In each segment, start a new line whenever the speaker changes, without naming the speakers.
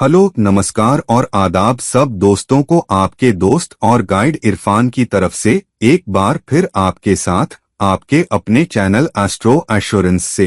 Hello, नमस्कार और आदाब सब दोस्तों को आपके दोस्त और गाइड इरफान की तरफ से एक बार फिर आपके साथ आपके अपने चैनल एस्ट्रो एश्योरेंस से।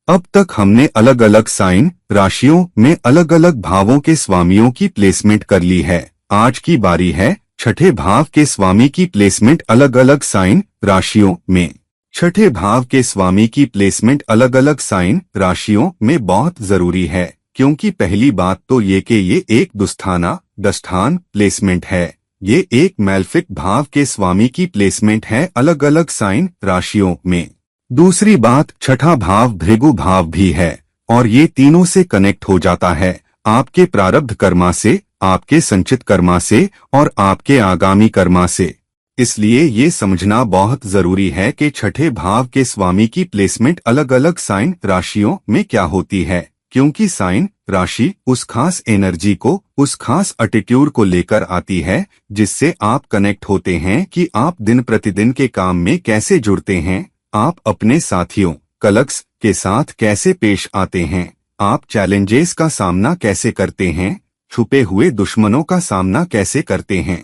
अब तक हमने अलग अलग साइन राशियों में अलग अलग भावों के स्वामियों की प्लेसमेंट कर ली है। आज की बारी है छठे भाव के स्वामी की प्लेसमेंट अलग अलग साइन राशियों में। छठे भाव के स्वामी की प्लेसमेंट अलग अलग साइन राशियों में बहुत जरूरी है, क्योंकि पहली बात तो ये कि ये एक दुस्थाना दस्थान प्लेसमेंट है। ये एक मैल्फिक भाव के स्वामी की प्लेसमेंट है अलग अलग साइन राशियों में। दूसरी बात, छठा भाव भृगु भाव भी है और ये तीनों से कनेक्ट हो जाता है आपके प्रारब्ध कर्मा से, आपके संचित कर्मा से और आपके आगामी कर्मा से। इसलिए ये समझना बहुत जरूरी है कि छठे भाव के स्वामी की प्लेसमेंट अलग अलग साइन राशियों में क्या होती है, क्योंकि साइन राशि उस खास एनर्जी को, उस खास एटीट्यूड को लेकर आती है जिससे आप कनेक्ट होते हैं कि आप दिन प्रतिदिन के काम में कैसे जुड़ते हैं, आप अपने साथियों कलीग्स के साथ कैसे पेश आते हैं, आप चैलेंजेस का सामना कैसे करते हैं, छुपे हुए दुश्मनों का सामना कैसे करते हैं,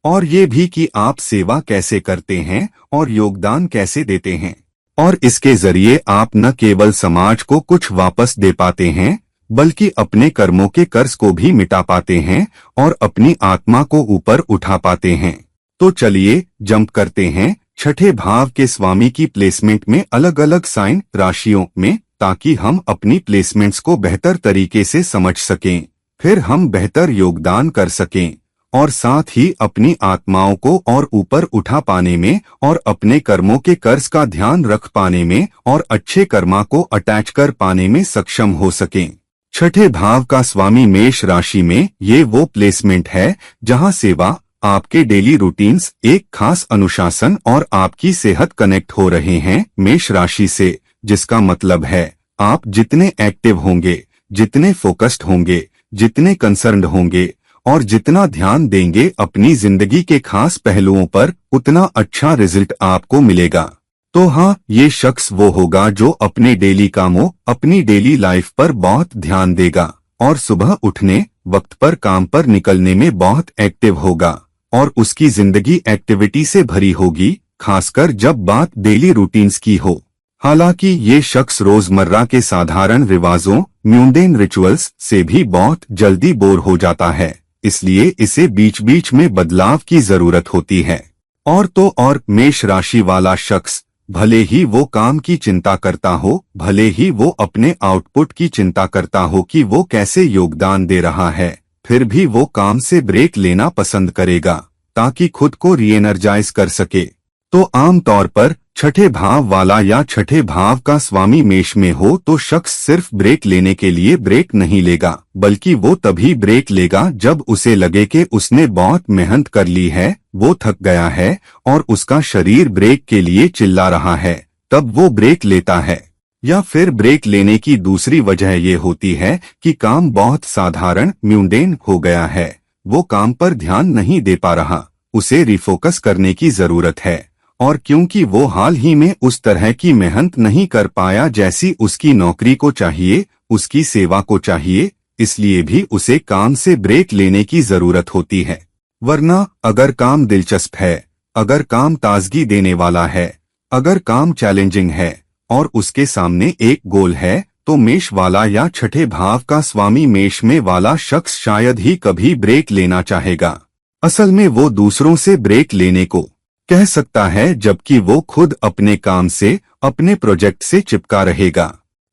और ये भी कि आप सेवा कैसे करते हैं और योगदान कैसे देते हैं। और इसके जरिए आप न केवल समाज को कुछ वापस दे पाते हैं, बल्कि अपने कर्मों के कर्ज को भी मिटा पाते हैं और अपनी आत्मा को ऊपर उठा पाते हैं। तो चलिए जंप करते हैं छठे भाव के स्वामी की प्लेसमेंट में अलग अलग साइन राशियों में, ताकि हम अपनी प्लेसमेंट्स को बेहतर तरीके से समझ सकें, फिर हम बेहतर योगदान कर सकें और साथ ही अपनी आत्माओं को और ऊपर उठा पाने में और अपने कर्मों के कर्ज का ध्यान रख पाने में और अच्छे कर्मा को अटैच कर पाने में सक्षम हो सकें। छठे भाव का स्वामी मेष राशि में ये वो प्लेसमेंट है जहां सेवा, आपके डेली रूटीन्स, एक खास अनुशासन और आपकी सेहत कनेक्ट हो रहे हैं मेष राशि से, जिसका मतलब है आप जितने एक्टिव होंगे, जितने फोकस्ड होंगे, जितने कंसर्न्ड होंगे और जितना ध्यान देंगे अपनी जिंदगी के खास पहलुओं पर, उतना अच्छा रिजल्ट आपको मिलेगा। तो हाँ, ये शख्स वो होगा जो अपने डेली कामों, अपनी डेली लाइफ पर बहुत ध्यान देगा और सुबह उठने, वक्त पर काम पर निकलने में बहुत एक्टिव होगा और उसकी जिंदगी एक्टिविटी से भरी होगी, खासकर जब बात डेली रूटीन्स की हो। हालांकि ये शख्स रोजमर्रा के साधारण रिवाजों, म्यूंडेन रिचुअल्स से भी बहुत जल्दी बोर हो जाता है, इसलिए इसे बीच बीच में बदलाव की जरूरत होती है। और तो और मेष राशि वाला शख्स भले ही वो काम की चिंता करता हो, भले ही वो अपने आउटपुट की चिंता करता हो कि वो कैसे योगदान दे रहा है, फिर भी वो काम से ब्रेक लेना पसंद करेगा ताकि खुद को रीएनर्जाइज कर सके। तो आम तौर पर छठे भाव वाला या छठे भाव का स्वामी मेष में हो तो शख्स सिर्फ ब्रेक लेने के लिए ब्रेक नहीं लेगा, बल्कि वो तभी ब्रेक लेगा जब उसे लगे कि उसने बहुत मेहनत कर ली है, वो थक गया है और उसका शरीर ब्रेक के लिए चिल्ला रहा है, तब वो ब्रेक लेता है। या फिर ब्रेक लेने की दूसरी वजह ये होती है कि काम बहुत साधारण म्यूंडेन हो गया है, वो काम पर ध्यान नहीं दे पा रहा, उसे रिफोकस करने की जरूरत है। और क्योंकि वो हाल ही में उस तरह की मेहनत नहीं कर पाया जैसी उसकी नौकरी को चाहिए, उसकी सेवा को चाहिए, इसलिए भी उसे काम से ब्रेक लेने की जरूरत होती है। वरना अगर काम दिलचस्प है, अगर काम ताजगी देने वाला है, अगर काम चैलेंजिंग है और उसके सामने एक गोल है, तो मेष वाला या छठे भाव का स्वामी मेष में वाला शख्स शायद ही कभी ब्रेक लेना चाहेगा। असल में वो दूसरों से ब्रेक लेने को कह सकता है, जबकि वो खुद अपने काम से, अपने प्रोजेक्ट से चिपका रहेगा।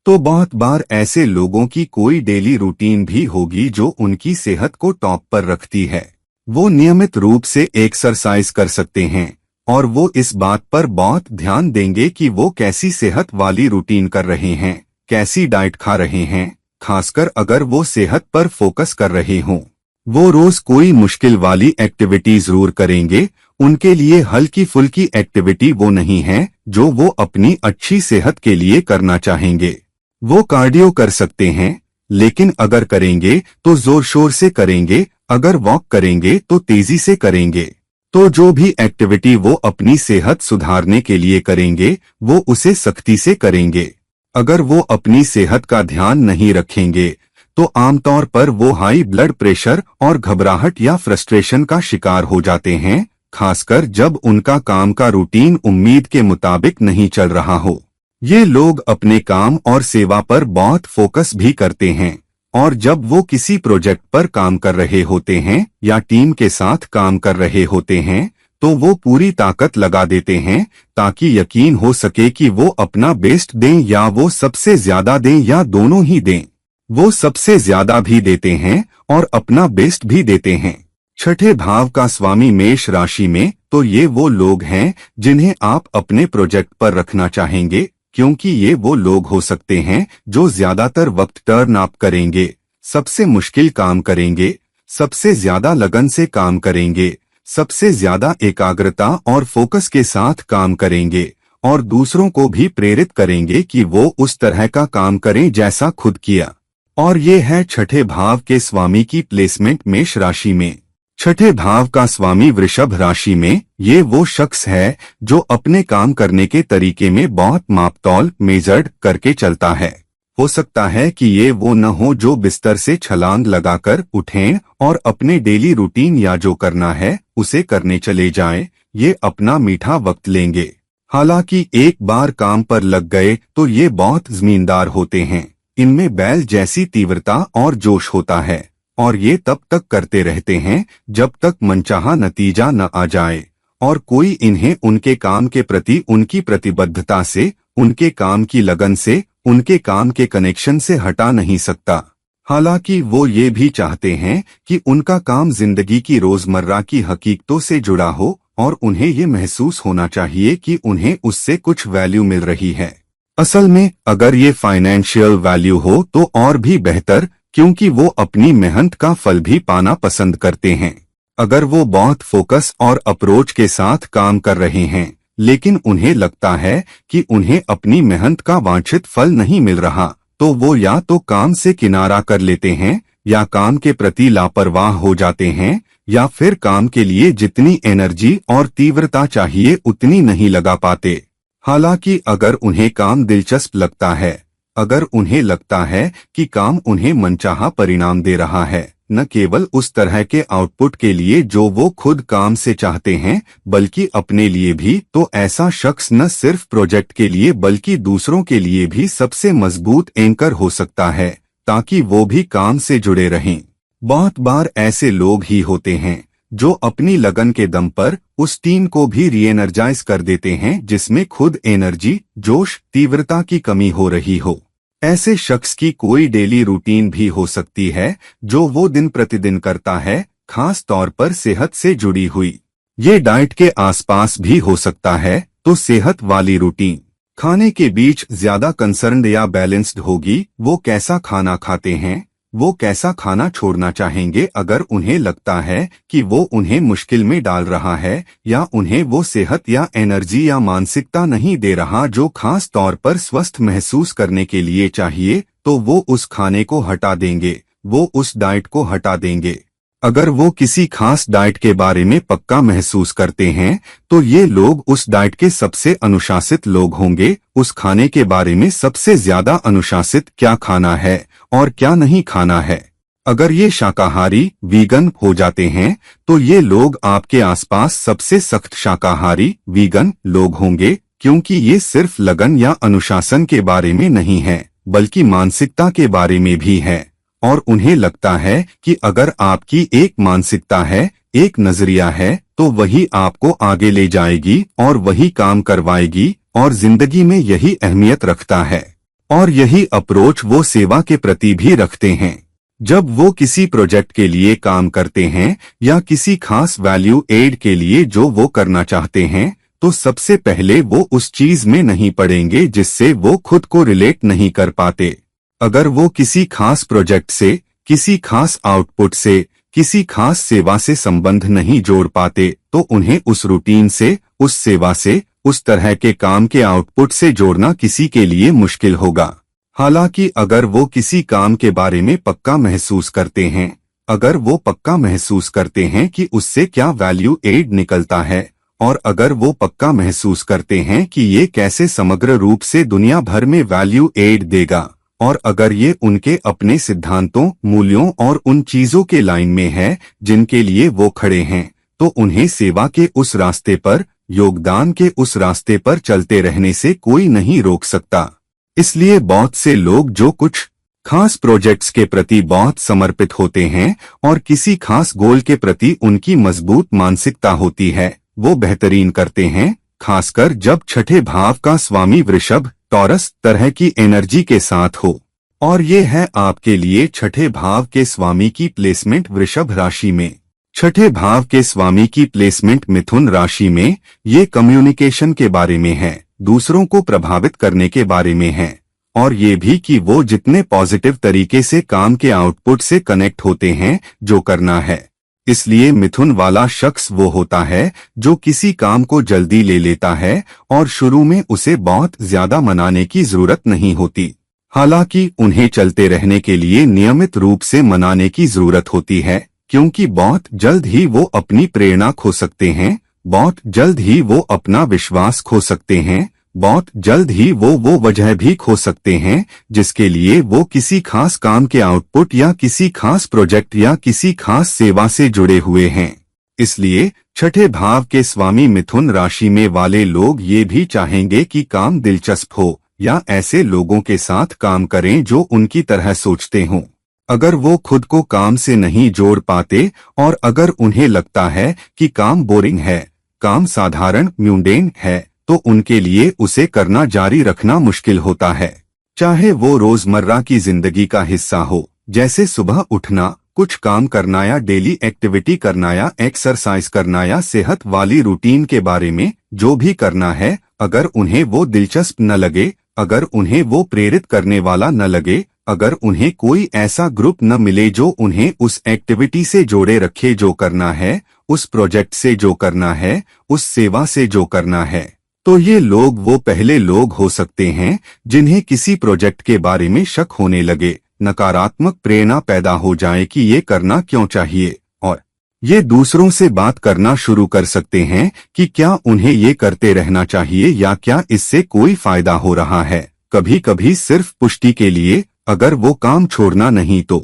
तो बहुत बार ऐसे लोगों की कोई डेली रूटीन भी होगी जो उनकी सेहत को टॉप पर रखती है। वो नियमित रूप से एक्सरसाइज कर सकते हैं और वो इस बात पर बहुत ध्यान देंगे कि वो कैसी सेहत वाली रूटीन कर रहे हैं, कैसी डाइट खा रहे हैं, खासकर अगर वो सेहत पर फोकस कर रहे हों। वो रोज कोई मुश्किल वाली एक्टिविटी जरूर करेंगे, उनके लिए हल्की फुल्की एक्टिविटी वो नहीं है जो वो अपनी अच्छी सेहत के लिए करना चाहेंगे। वो कार्डियो कर सकते हैं, लेकिन अगर करेंगे तो जोर शोर से करेंगे, अगर वॉक करेंगे तो तेजी से करेंगे। तो जो भी एक्टिविटी वो अपनी सेहत सुधारने के लिए करेंगे, वो उसे सख्ती से करेंगे। अगर वो अपनी सेहत का ध्यान नहीं रखेंगे तो आमतौर पर वो हाई ब्लड प्रेशर और घबराहट या फ्रस्ट्रेशन का शिकार हो जाते हैं, खासकर जब उनका काम का रूटीन उम्मीद के मुताबिक नहीं चल रहा हो। ये लोग अपने काम और सेवा पर बहुत फोकस भी करते हैं, और जब वो किसी प्रोजेक्ट पर काम कर रहे होते हैं या टीम के साथ काम कर रहे होते हैं तो वो पूरी ताकत लगा देते हैं ताकि यकीन हो सके कि वो अपना बेस्ट दें, या वो सबसे ज्यादा दें या दोनों ही दें। वो सबसे ज्यादा भी देते हैं और अपना बेस्ट भी देते हैं। छठे भाव का स्वामी मेष राशि में, तो ये वो लोग हैं जिन्हें आप अपने प्रोजेक्ट पर रखना चाहेंगे, क्योंकि ये वो लोग हो सकते हैं जो ज्यादातर वक्त टर्न अप करेंगे, सबसे मुश्किल काम करेंगे, सबसे ज्यादा लगन से काम करेंगे, सबसे ज्यादा एकाग्रता और फोकस के साथ काम करेंगे, और दूसरों को भी प्रेरित करेंगे कि वो उस तरह का काम करें जैसा खुद किया। और ये है छठे भाव के स्वामी की प्लेसमेंट मेष राशि में। छठे भाव का स्वामी वृषभ राशि में, ये वो शख्स है जो अपने काम करने के तरीके में बहुत मापतौल मेजर्ड करके चलता है। हो सकता है कि ये वो न हो जो बिस्तर से छलांग लगाकर उठें और अपने डेली रूटीन या जो करना है उसे करने चले जाएं। ये अपना मीठा वक्त लेंगे। हालांकि एक बार काम पर लग गए तो ये बहुत जमींदार होते हैं। इनमें बैल जैसी तीव्रता और जोश होता है, और ये तब तक करते रहते हैं जब तक मनचाहा नतीजा न आ जाए, और कोई इन्हें उनके काम के प्रति उनकी प्रतिबद्धता से, उनके काम की लगन से, उनके काम के कनेक्शन से हटा नहीं सकता। हालांकि वो ये भी चाहते हैं कि उनका काम जिंदगी की रोजमर्रा की हकीकतों से जुड़ा हो, और उन्हें ये महसूस होना चाहिए कि उन्हें उससे कुछ वैल्यू मिल रही है। असल में अगर ये फाइनेंशियल वैल्यू हो तो और भी बेहतर, क्योंकि वो अपनी मेहनत का फल भी पाना पसंद करते हैं। अगर वो बहुत फोकस और अप्रोच के साथ काम कर रहे हैं लेकिन उन्हें लगता है कि उन्हें अपनी मेहनत का वांछित फल नहीं मिल रहा, तो वो या तो काम से किनारा कर लेते हैं, या काम के प्रति लापरवाह हो जाते हैं, या फिर काम के लिए जितनी एनर्जी और तीव्रता चाहिए उतनी नहीं लगा पाते। हालांकि अगर उन्हें काम दिलचस्प लगता है, अगर उन्हें लगता है कि काम उन्हें मनचाहा परिणाम दे रहा है, न केवल उस तरह के आउटपुट के लिए जो वो खुद काम से चाहते हैं बल्कि अपने लिए भी, तो ऐसा शख्स न सिर्फ प्रोजेक्ट के लिए बल्कि दूसरों के लिए भी सबसे मजबूत एंकर हो सकता है, ताकि वो भी काम से जुड़े रहें। बहुत बार ऐसे लोग ही होते हैं जो अपनी लगन के दम पर उस टीम को भी रीएनर्जाइज कर देते हैं जिसमें खुद एनर्जी, जोश, तीव्रता की कमी हो रही हो। ऐसे शख्स की कोई डेली रूटीन भी हो सकती है जो वो दिन प्रतिदिन करता है, खास तौर पर सेहत से जुड़ी हुई। ये डाइट के आसपास भी हो सकता है, तो सेहत वाली रूटीन खाने के बीच ज्यादा कंसर्न्ड या बैलेंस्ड होगी। वो कैसा खाना खाते हैं, वो कैसा खाना छोड़ना चाहेंगे अगर उन्हें लगता है कि वो उन्हें मुश्किल में डाल रहा है, या उन्हें वो सेहत या एनर्जी या मानसिकता नहीं दे रहा जो खास तौर पर स्वस्थ महसूस करने के लिए चाहिए, तो वो उस खाने को हटा देंगे, वो उस डाइट को हटा देंगे। अगर वो किसी खास डाइट के बारे में पक्का महसूस करते हैं तो ये लोग उस डाइट के सबसे अनुशासित लोग होंगे। उस खाने के बारे में सबसे ज्यादा अनुशासित क्या खाना है और क्या नहीं खाना है। अगर ये शाकाहारी, वीगन हो जाते हैं तो ये लोग आपके आसपास सबसे सख्त शाकाहारी, वीगन लोग होंगे, क्योंकि ये सिर्फ लगन या अनुशासन के बारे में नहीं है बल्कि मानसिकता के बारे में भी है। और उन्हें लगता है कि अगर आपकी एक मानसिकता है, एक नजरिया है, तो वही आपको आगे ले जाएगी और वही काम करवाएगी, और जिंदगी में यही अहमियत रखता है। और यही अप्रोच वो सेवा के प्रति भी रखते हैं। जब वो किसी प्रोजेक्ट के लिए काम करते हैं या किसी खास वैल्यू एड के लिए जो वो करना चाहते हैं, तो सबसे पहले वो उस चीज में नहीं पड़ेंगे जिससे वो खुद को रिलेट नहीं कर पाते। अगर वो किसी खास प्रोजेक्ट से, किसी खास आउटपुट से, किसी खास सेवा से संबंध नहीं जोड़ पाते, तो उन्हें उस रूटीन से, उस सेवा से, उस तरह के काम के आउटपुट से जोड़ना किसी के लिए मुश्किल होगा। हालांकि अगर वो किसी काम के बारे में पक्का महसूस करते हैं, अगर वो पक्का महसूस करते हैं कि उससे क्या वैल्यू एड निकलता है, और अगर वो पक्का महसूस करते हैं कि ये कैसे समग्र रूप से दुनिया भर में वैल्यू एड देगा, और अगर ये उनके अपने सिद्धांतों, मूल्यों और उन चीजों के लाइन में है जिनके लिए वो खड़े हैं, तो उन्हें सेवा के उस रास्ते पर, योगदान के उस रास्ते पर चलते रहने से कोई नहीं रोक सकता। इसलिए बहुत से लोग जो कुछ खास प्रोजेक्ट्स के प्रति बहुत समर्पित होते हैं और किसी खास गोल के प्रति उनकी मजबूत मानसिकता होती है, वो बेहतरीन करते हैं, खासकर जब छठे भाव का स्वामी वृषभ, टॉरस तरह की एनर्जी के साथ हो। और ये है आपके लिए छठे भाव के स्वामी की प्लेसमेंट वृषभ राशि में। छठे भाव के स्वामी की प्लेसमेंट मिथुन राशि में, ये कम्युनिकेशन के बारे में है, दूसरों को प्रभावित करने के बारे में है, और ये भी कि वो जितने पॉजिटिव तरीके से काम के आउटपुट से कनेक्ट होते हैं जो करना है। इसलिए मिथुन वाला शख्स वो होता है जो किसी काम को जल्दी ले लेता है और शुरू में उसे बहुत ज्यादा मनाने की जरूरत नहीं होती। हालांकि उन्हें चलते रहने के लिए नियमित रूप से मनाने की जरूरत होती है, क्योंकि बहुत जल्द ही वो अपनी प्रेरणा खो सकते हैं, बहुत जल्द ही वो अपना विश्वास खो सकते हैं, बहुत जल्द ही वो वजह भी खो सकते हैं जिसके लिए वो किसी खास काम के आउटपुट या किसी खास प्रोजेक्ट या किसी खास सेवा से जुड़े हुए हैं। इसलिए छठे भाव के स्वामी मिथुन राशि में वाले लोग ये भी चाहेंगे कि काम दिलचस्प हो या ऐसे लोगों के साथ काम करें जो उनकी तरह सोचते हों। अगर वो खुद को काम से नहीं जोड़ पाते और अगर उन्हें लगता है कि काम बोरिंग है, काम साधारण म्यूंडेन है, तो उनके लिए उसे करना जारी रखना मुश्किल होता है। चाहे वो रोजमर्रा की जिंदगी का हिस्सा हो, जैसे सुबह उठना, कुछ काम करना या डेली एक्टिविटी करना या एक्सरसाइज करना या सेहत वाली रूटीन के बारे में जो भी करना है, अगर उन्हें वो दिलचस्प न लगे, अगर उन्हें वो प्रेरित करने वाला न लगे, अगर उन्हें कोई ऐसा ग्रुप न मिले जो उन्हें उस एक्टिविटी से जोड़े रखे जो करना है, उस प्रोजेक्ट से जो करना है, उस सेवा से जो करना है, तो ये लोग वो पहले लोग हो सकते हैं जिन्हें किसी प्रोजेक्ट के बारे में शक होने लगे, नकारात्मक प्रेरणा पैदा हो जाए कि ये करना क्यों चाहिए, और ये दूसरों से बात करना शुरू कर सकते हैं कि क्या उन्हें ये करते रहना चाहिए या क्या इससे कोई फायदा हो रहा है। कभी कभी सिर्फ पुष्टि के लिए, अगर वो काम छोड़ना नहीं तो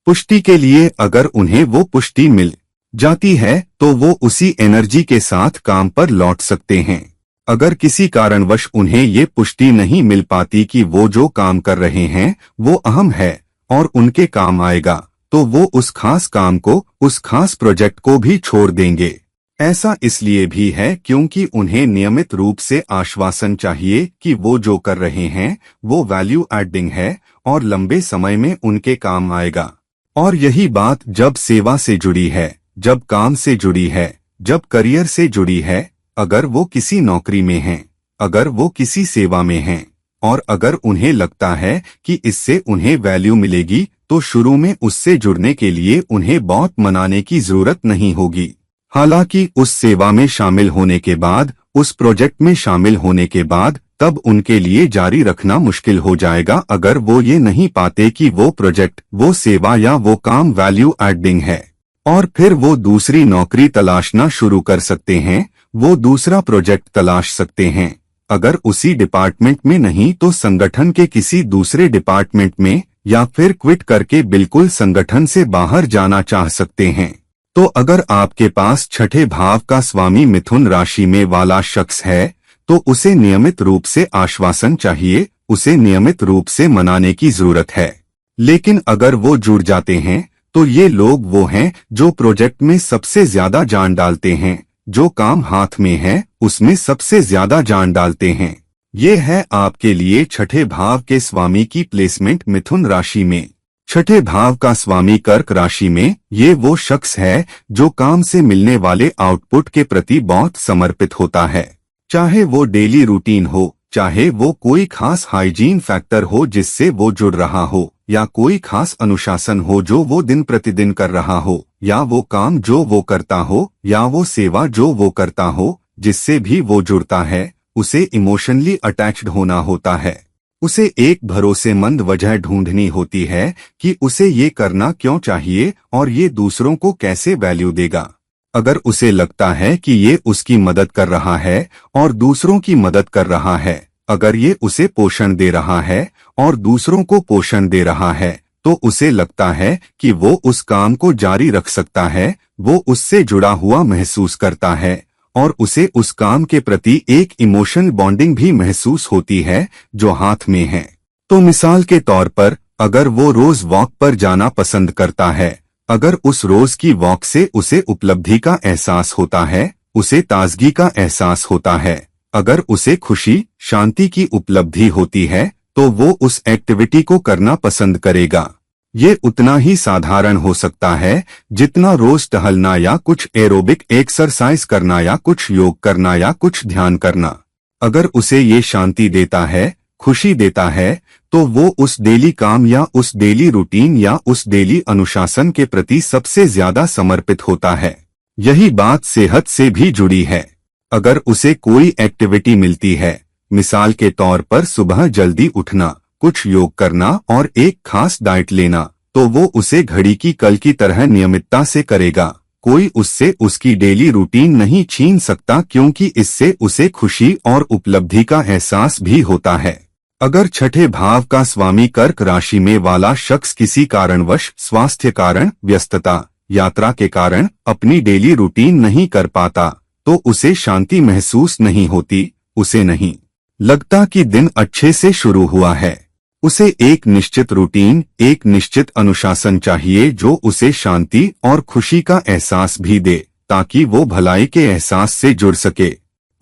पुष्टि के लिए, अगर उन्हें वो पुष्टि मिल जाती है तो वो उसी एनर्जी के साथ काम पर लौट सकते हैं। अगर किसी कारणवश उन्हें ये पुष्टि नहीं मिल पाती कि वो जो काम कर रहे हैं वो अहम है और उनके काम आएगा, तो वो उस खास काम को, उस खास प्रोजेक्ट को भी छोड़ देंगे। ऐसा इसलिए भी है क्योंकि उन्हें नियमित रूप से आश्वासन चाहिए कि वो जो कर रहे हैं वो वैल्यू एडिंग है और लंबे समय में उनके काम आएगा। और यही बात जब सेवा से जुड़ी है, जब काम से जुड़ी है, जब करियर से जुड़ी है, अगर वो किसी नौकरी में हैं, अगर वो किसी सेवा में हैं, और अगर उन्हें लगता है कि इससे उन्हें वैल्यू मिलेगी, तो शुरू में उससे जुड़ने के लिए उन्हें बहुत मनाने की जरूरत नहीं होगी। हालांकि उस सेवा में शामिल होने के बाद, उस प्रोजेक्ट में शामिल होने के बाद, तब उनके लिए जारी रखना मुश्किल हो जाएगा अगर वो ये नहीं पाते कि वो प्रोजेक्ट, वो सेवा या वो काम वैल्यू एडिंग है। और फिर वो दूसरी नौकरी तलाशना शुरू कर सकते हैं, वो दूसरा प्रोजेक्ट तलाश सकते हैं, अगर उसी डिपार्टमेंट में नहीं तो संगठन के किसी दूसरे डिपार्टमेंट में, या फिर क्विट करके बिल्कुल संगठन से बाहर जाना चाह सकते हैं। तो अगर आपके पास छठे भाव का स्वामी मिथुन राशि में वाला शख्स है तो उसे नियमित रूप से आश्वासन चाहिए, उसे नियमित रूप से मनाने की जरूरत है। लेकिन अगर वो जुड़ जाते हैं तो ये लोग वो हैं जो प्रोजेक्ट में सबसे ज्यादा जान डालते हैं, जो काम हाथ में है उसमें सबसे ज्यादा जान डालते हैं। ये है आपके लिए छठे भाव के स्वामी की प्लेसमेंट मिथुन राशि में। छठे भाव का स्वामी कर्क राशि में, ये वो शख्स है जो काम से मिलने वाले आउटपुट के प्रति बहुत समर्पित होता है। चाहे वो डेली रूटीन हो, चाहे वो कोई खास हाइजीन फैक्टर हो जिससे वो जुड़ रहा हो, या कोई खास अनुशासन हो जो वो दिन प्रतिदिन कर रहा हो, या वो काम जो वो करता हो, या वो सेवा जो वो करता हो, जिससे भी वो जुड़ता है, उसे इमोशनली अटैच्ड होना होता है। उसे एक भरोसेमंद वजह ढूंढनी होती है कि उसे ये करना क्यों चाहिए और ये दूसरों को कैसे वैल्यू देगा। अगर उसे लगता है कि ये उसकी मदद कर रहा है और दूसरों की मदद कर रहा है, अगर ये उसे पोषण दे रहा है और दूसरों को पोषण दे रहा है तो उसे लगता है कि वो उस काम को जारी रख सकता है, वो उससे जुड़ा हुआ महसूस करता है और उसे उस काम के प्रति एक इमोशनल बॉन्डिंग भी महसूस होती है जो हाथ में है। तो मिसाल के तौर पर अगर वो रोज वॉक पर जाना पसंद करता है, अगर उस रोज की वॉक से उसे उपलब्धि का एहसास होता है, उसे ताजगी का एहसास होता है, अगर उसे खुशी शांति की उपलब्धि होती है तो वो उस एक्टिविटी को करना पसंद करेगा। ये उतना ही साधारण हो सकता है जितना रोज टहलना या कुछ एरोबिक एक्सरसाइज करना या कुछ योग करना या कुछ ध्यान करना। अगर उसे ये शांति देता है, खुशी देता है, तो वो उस डेली काम या उस डेली रूटीन या उस डेली अनुशासन के प्रति सबसे ज्यादा समर्पित होता है। यही बात सेहत से भी जुड़ी है। अगर उसे कोई एक्टिविटी मिलती है, मिसाल के तौर पर सुबह जल्दी उठना, कुछ योग करना और एक खास डाइट लेना, तो वो उसे घड़ी की कल की तरह नियमितता से करेगा। कोई उससे उसकी डेली रूटीन नहीं छीन सकता क्योंकि इससे उसे खुशी और उपलब्धि का एहसास भी होता है। अगर छठे भाव का स्वामी कर्क राशि में वाला शख्स किसी कारणवश स्वास्थ्य कारण, व्यस्तता, यात्रा के कारण अपनी डेली रूटीन नहीं कर पाता तो उसे शांति महसूस नहीं होती, उसे नहीं लगता कि दिन अच्छे से शुरू हुआ है। उसे एक निश्चित रूटीन, एक निश्चित अनुशासन चाहिए जो उसे शांति और खुशी का एहसास भी दे ताकि वो भलाई के एहसास से जुड़ सके।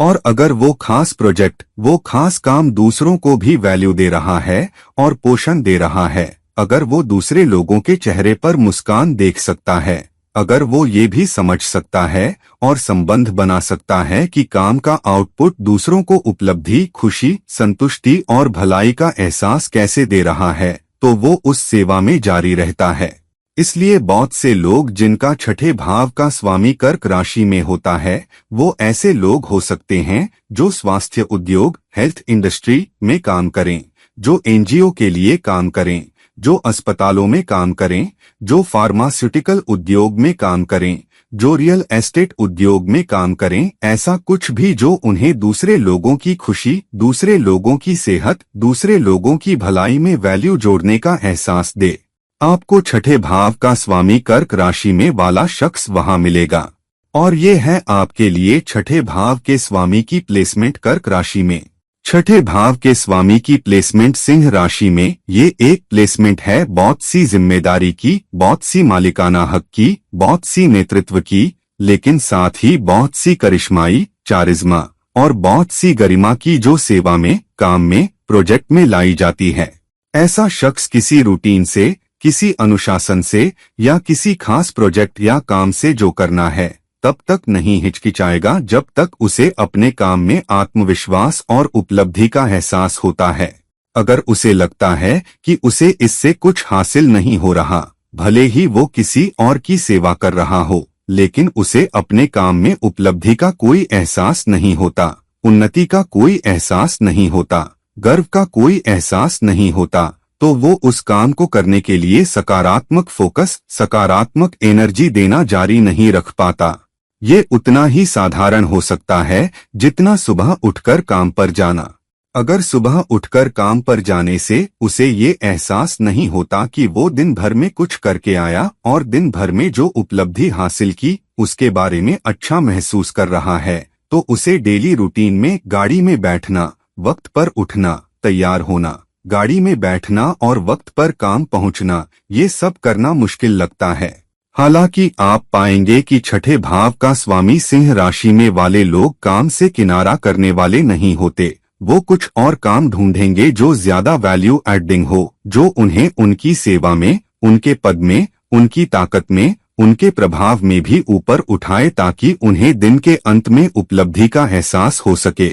और अगर वो खास प्रोजेक्ट, वो खास काम दूसरों को भी वैल्यू दे रहा है और पोषण दे रहा है, अगर वो दूसरे लोगों के चेहरे पर मुस्कान देख सकता है, अगर वो ये भी समझ सकता है और संबंध बना सकता है कि काम का आउटपुट दूसरों को उपलब्धि, खुशी, संतुष्टि और भलाई का एहसास कैसे दे रहा है, तो वो उस सेवा में जारी रहता है। इसलिए बहुत से लोग जिनका छठे भाव का स्वामी कर्क राशि में होता है, वो ऐसे लोग हो सकते हैं जो स्वास्थ्य उद्योग, हेल्थ इंडस्ट्री में काम करें, जो एनजीओ के लिए काम करें, जो अस्पतालों में काम करें, जो फार्मास्यूटिकल उद्योग में काम करें, जो रियल एस्टेट उद्योग में काम करें, ऐसा कुछ भी जो उन्हें दूसरे लोगों की खुशी, दूसरे लोगों की सेहत, दूसरे लोगों की भलाई में वैल्यू जोड़ने का एहसास दे। आपको छठे भाव का स्वामी कर्क राशि में वाला शख्स वहां मिलेगा। और ये है आपके लिए छठे भाव के स्वामी की प्लेसमेंट कर्क राशि में। छठे भाव के स्वामी की प्लेसमेंट सिंह राशि में ये एक प्लेसमेंट है बहुत सी जिम्मेदारी की, बहुत सी मालिकाना हक की, बहुत सी नेतृत्व की, लेकिन साथ ही बहुत सी करिश्माई, चारिज्मा और बहुत सी गरिमा की जो सेवा में, काम में, प्रोजेक्ट में लाई जाती है। ऐसा शख्स किसी रूटीन से, किसी अनुशासन से या किसी खास प्रोजेक्ट या काम से जो करना है तब तक नहीं हिचकिचाएगा जब तक उसे अपने काम में आत्मविश्वास और उपलब्धि का एहसास होता है। अगर उसे लगता है कि उसे इससे कुछ हासिल नहीं हो रहा, भले ही वो किसी और की सेवा कर रहा हो, लेकिन उसे अपने काम में उपलब्धि का कोई एहसास नहीं होता, उन्नति का कोई एहसास नहीं होता, गर्व का कोई एहसास नहीं होता, तो वो उस काम को करने के लिए सकारात्मक फोकस, सकारात्मक एनर्जी देना जारी नहीं रख पाता। ये उतना ही साधारण हो सकता है जितना सुबह उठकर काम पर जाना। अगर सुबह उठकर काम पर जाने से उसे ये एहसास नहीं होता कि वो दिन भर में कुछ करके आया और दिन भर में जो उपलब्धि हासिल की उसके बारे में अच्छा महसूस कर रहा है, तो उसे डेली रूटीन में गाड़ी में बैठना, वक्त पर उठना, तैयार होना, गाड़ी में बैठना और वक्त पर काम पहुंचना, ये सब करना मुश्किल लगता है। हालांकि आप पाएंगे कि छठे भाव का स्वामी सिंह राशि में वाले लोग काम से किनारा करने वाले नहीं होते। वो कुछ और काम ढूंढेंगे जो ज्यादा वैल्यू एडिंग हो, जो उन्हें उनकी सेवा में, उनके पद में, उनकी ताकत में, उनके प्रभाव में भी ऊपर उठाए ताकि उन्हें दिन के अंत में उपलब्धि का एहसास हो सके।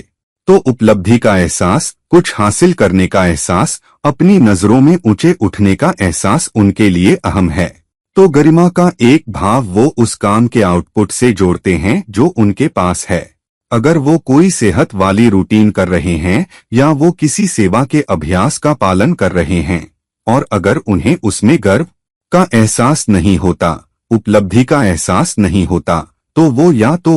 तो उपलब्धि का एहसास, कुछ हासिल करने का एहसास, अपनी नजरों में ऊंचे उठने का एहसास उनके लिए अहम है। तो गरिमा का एक भाव वो उस काम के आउटपुट से जोड़ते हैं जो उनके पास है। अगर वो कोई सेहत वाली रूटीन कर रहे हैं या वो किसी सेवा के अभ्यास का पालन कर रहे हैं और अगर उन्हें उसमें गर्व का एहसास नहीं होता, उपलब्धि का एहसास नहीं होता, तो